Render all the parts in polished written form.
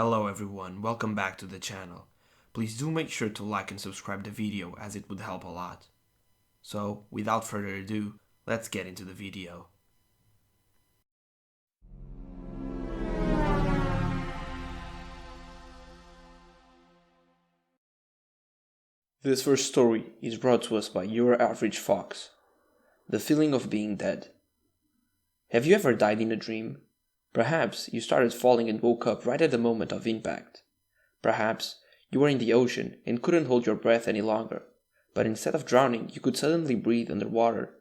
Hello everyone, welcome back to the channel. Please do make sure to like and subscribe the video as it would help a lot. So, without further ado, let's get into the video. This first story is brought to us by Your Average Fox. The feeling of being dead. Have you ever died in a dream? Perhaps you started falling and woke up right at the moment of impact. Perhaps you were in the ocean and couldn't hold your breath any longer, but instead of drowning, you could suddenly breathe underwater.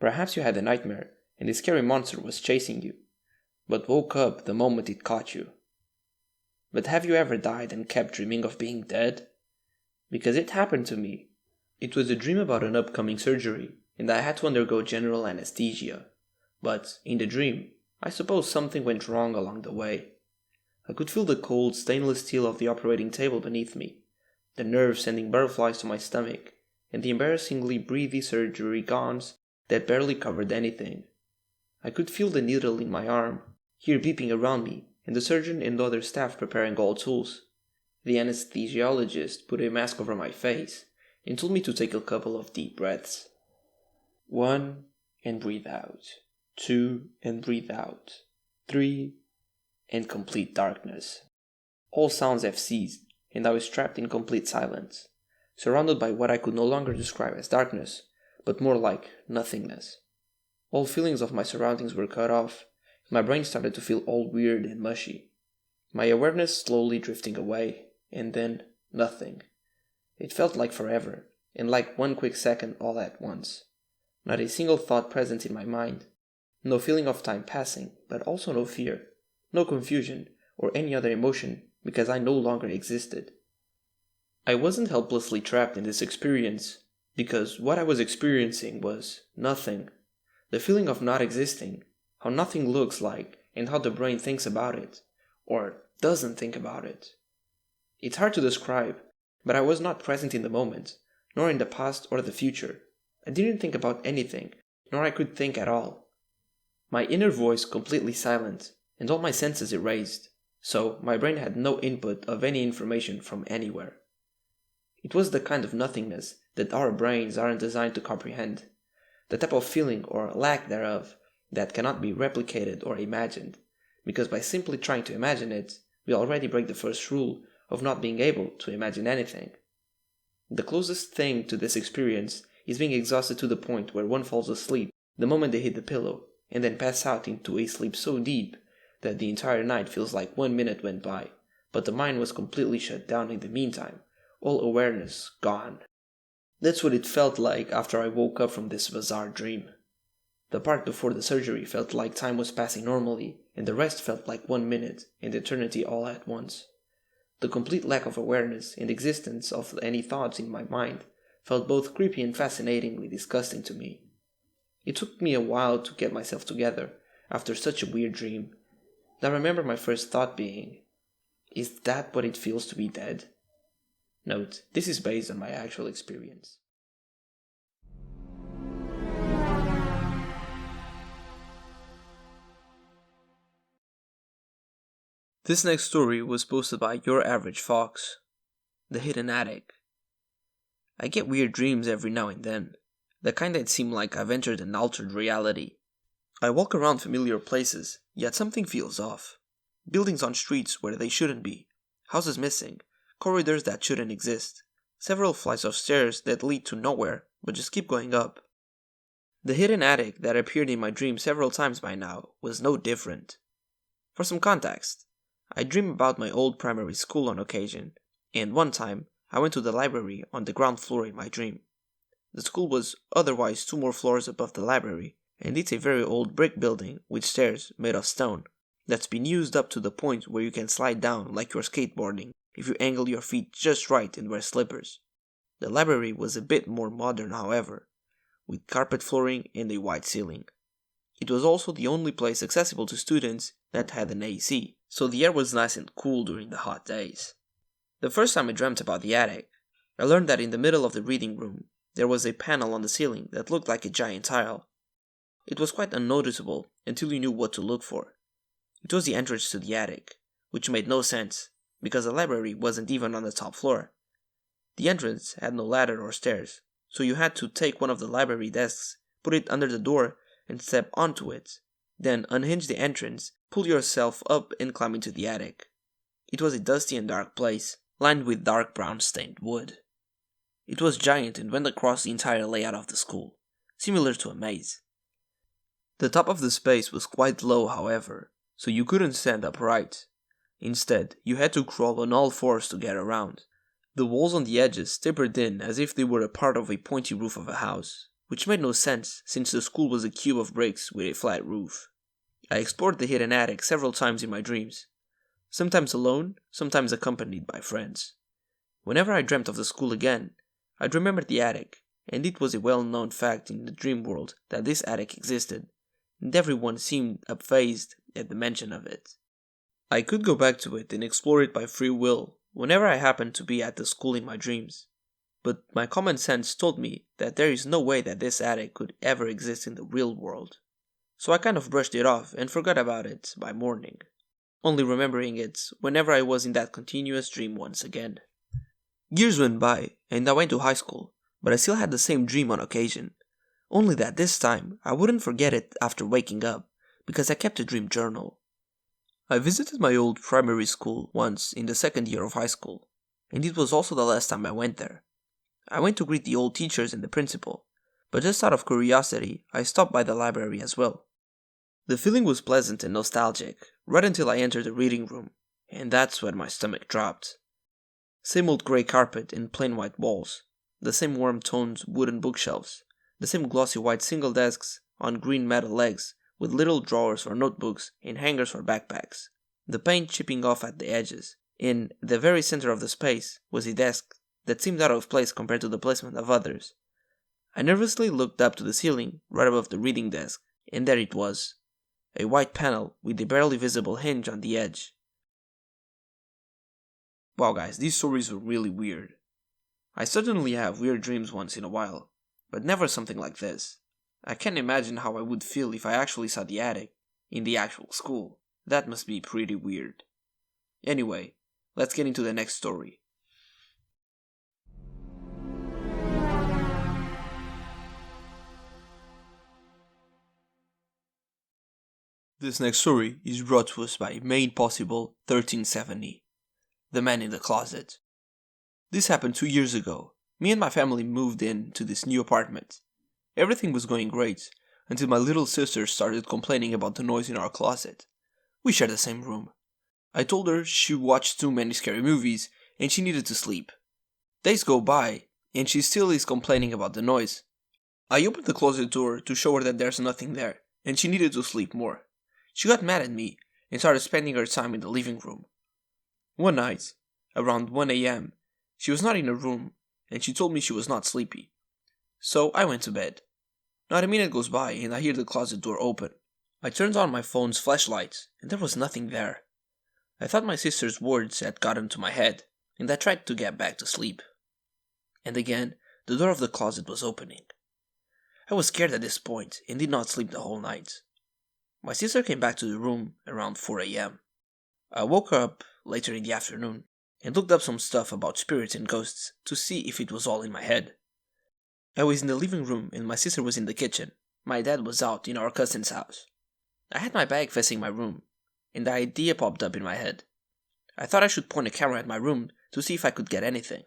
Perhaps you had a nightmare and a scary monster was chasing you, but woke up the moment it caught you. But have you ever died and kept dreaming of being dead? Because it happened to me. It was a dream about an upcoming surgery, and I had to undergo general anesthesia. But, in the dream, I suppose something went wrong along the way. I could feel the cold stainless steel of the operating table beneath me, the nerves sending butterflies to my stomach, and the embarrassingly breathy surgery gowns that barely covered anything. I could feel the needle in my arm, hear beeping around me, and the surgeon and other staff preparing all tools. The anesthesiologist put a mask over my face and told me to take a couple of deep breaths. 1 and breathe out. 2 and breathe out. 3 and complete darkness. All sounds have ceased, and I was trapped in complete silence, surrounded by what I could no longer describe as darkness, but more like nothingness. All feelings of my surroundings were cut off, and my brain started to feel all weird and mushy. My awareness slowly drifting away, and then nothing. It felt like forever, and like one quick second all at once. Not a single thought present in my mind. No feeling of time passing, but also no fear. No confusion, or any other emotion, because I no longer existed. I wasn't helplessly trapped in this experience, because what I was experiencing was nothing. The feeling of not existing, how nothing looks like, and how the brain thinks about it, or doesn't think about it. It's hard to describe, but I was not present in the moment, nor in the past or the future. I didn't think about anything, nor I could think at all. My inner voice completely silent, and all my senses erased, so my brain had no input of any information from anywhere. It was the kind of nothingness that our brains aren't designed to comprehend, the type of feeling or lack thereof that cannot be replicated or imagined, because by simply trying to imagine it, we already break the first rule of not being able to imagine anything. The closest thing to this experience is being exhausted to the point where one falls asleep the moment they hit the pillow, and then pass out into a sleep so deep that the entire night feels like 1 minute went by, but the mind was completely shut down in the meantime, all awareness gone. That's what it felt like after I woke up from this bizarre dream. The part before the surgery felt like time was passing normally, and the rest felt like 1 minute and eternity all at once. The complete lack of awareness and existence of any thoughts in my mind felt both creepy and fascinatingly disgusting to me. It took me a while to get myself together after such a weird dream. I remember my first thought being, is that what it feels to be dead? Note, this is based on my actual experience. This next story was posted by Your Average Fox. The Hidden Attic. I get weird dreams every now and then, the kind that seem like I've entered an altered reality. I walk around familiar places, yet something feels off. Buildings on streets where they shouldn't be, houses missing, corridors that shouldn't exist, several flights of stairs that lead to nowhere but just keep going up. The hidden attic that appeared in my dream several times by now was no different. For some context, I dream about my old primary school on occasion, and one time I went to the library on the ground floor in my dream. The school was otherwise 2 more floors above the library, and it's a very old brick building with stairs made of stone that's been used up to the point where you can slide down like you're skateboarding if you angle your feet just right and wear slippers. The library was a bit more modern, however, with carpet flooring and a white ceiling. It was also the only place accessible to students that had an AC, so the air was nice and cool during the hot days. The first time I dreamt about the attic, I learned that in the middle of the reading room there was a panel on the ceiling that looked like a giant tile. It was quite unnoticeable until you knew what to look for. It was the entrance to the attic, which made no sense, because the library wasn't even on the top floor. The entrance had no ladder or stairs, so you had to take one of the library desks, put it under the door, and step onto it, then unhinge the entrance, pull yourself up and climb into the attic. It was a dusty and dark place, lined with dark brown stained wood. It was giant and went across the entire layout of the school, similar to a maze. The top of the space was quite low, however, so you couldn't stand upright. Instead, you had to crawl on all fours to get around. The walls on the edges tapered in as if they were a part of a pointy roof of a house, which made no sense since the school was a cube of bricks with a flat roof. I explored the hidden attic several times in my dreams, sometimes alone, sometimes accompanied by friends. Whenever I dreamt of the school again, I'd remember the attic, and it was a well-known fact in the dream world that this attic existed, and everyone seemed unfazed at the mention of it. I could go back to it and explore it by free will whenever I happened to be at the school in my dreams, but my common sense told me that there is no way that this attic could ever exist in the real world, so I kind of brushed it off and forgot about it by morning, only remembering it whenever I was in that continuous dream once again. Years went by, and I went to high school, but I still had the same dream on occasion, only that this time I wouldn't forget it after waking up, because I kept a dream journal. I visited my old primary school once in the second year of high school, and it was also the last time I went there. I went to greet the old teachers and the principal, but just out of curiosity, I stopped by the library as well. The feeling was pleasant and nostalgic, right until I entered the reading room, and that's when my stomach dropped. Same old grey carpet and plain white walls, the same warm-toned wooden bookshelves, the same glossy white single desks on green metal legs with little drawers for notebooks and hangers for backpacks, the paint chipping off at the edges. In the very center of the space was a desk that seemed out of place compared to the placement of others. I nervously looked up to the ceiling right above the reading desk, and there it was, a white panel with a barely visible hinge on the edge. Wow guys, these stories were really weird. I certainly have weird dreams once in a while, but never something like this. I can't imagine how I would feel if I actually saw the attic in the actual school. That must be pretty weird. Anyway, let's get into the next story. This next story is brought to us by Made Possible 1370. The Man in the Closet. This happened 2 years ago. Me and my family moved in to this new apartment. Everything was going great until my little sister started complaining about the noise in our closet. We shared the same room. I told her she watched too many scary movies and she needed to sleep. Days go by and she still is complaining about the noise. I opened the closet door to show her that there's nothing there and she needed to sleep more. She got mad at me and started spending her time in the living room. One night, around 1 a.m., she was not in her room, and she told me she was not sleepy. So I went to bed. Not a minute goes by, and I hear the closet door open. I turned on my phone's flashlight, and there was nothing there. I thought my sister's words had gotten to my head, and I tried to get back to sleep. And again, the door of the closet was opening. I was scared at this point, and did not sleep the whole night. My sister came back to the room around 4 a.m. I woke up later in the afternoon and looked up some stuff about spirits and ghosts to see if it was all in my head. I was in the living room and my sister was in the kitchen. My dad was out in our cousin's house. I had my bag facing my room, and the idea popped up in my head. I thought I should point a camera at my room to see if I could get anything.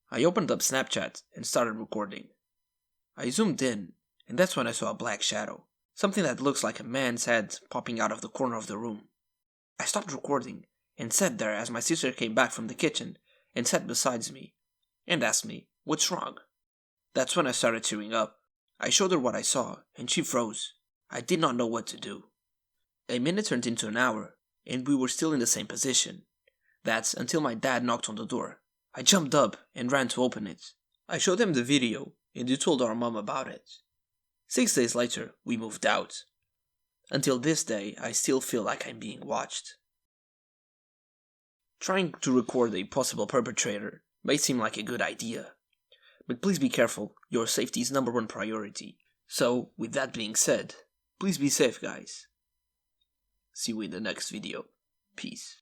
I opened up Snapchat and started recording. I zoomed in, and that's when I saw a black shadow, something that looks like a man's head popping out of the corner of the room. I stopped recording and sat there as my sister came back from the kitchen and sat beside me and asked me, "What's wrong?" That's when I started tearing up. I showed her what I saw and she froze. I did not know what to do. A minute turned into an hour and we were still in the same position. That's until my dad knocked on the door. I jumped up and ran to open it. I showed him the video and he told our mom about it. 6 days later, we moved out. Until this day, I still feel like I'm being watched. Trying to record a possible perpetrator may seem like a good idea, but please be careful, your safety is #1 priority. So, with that being said, please be safe guys. See you in the next video. Peace.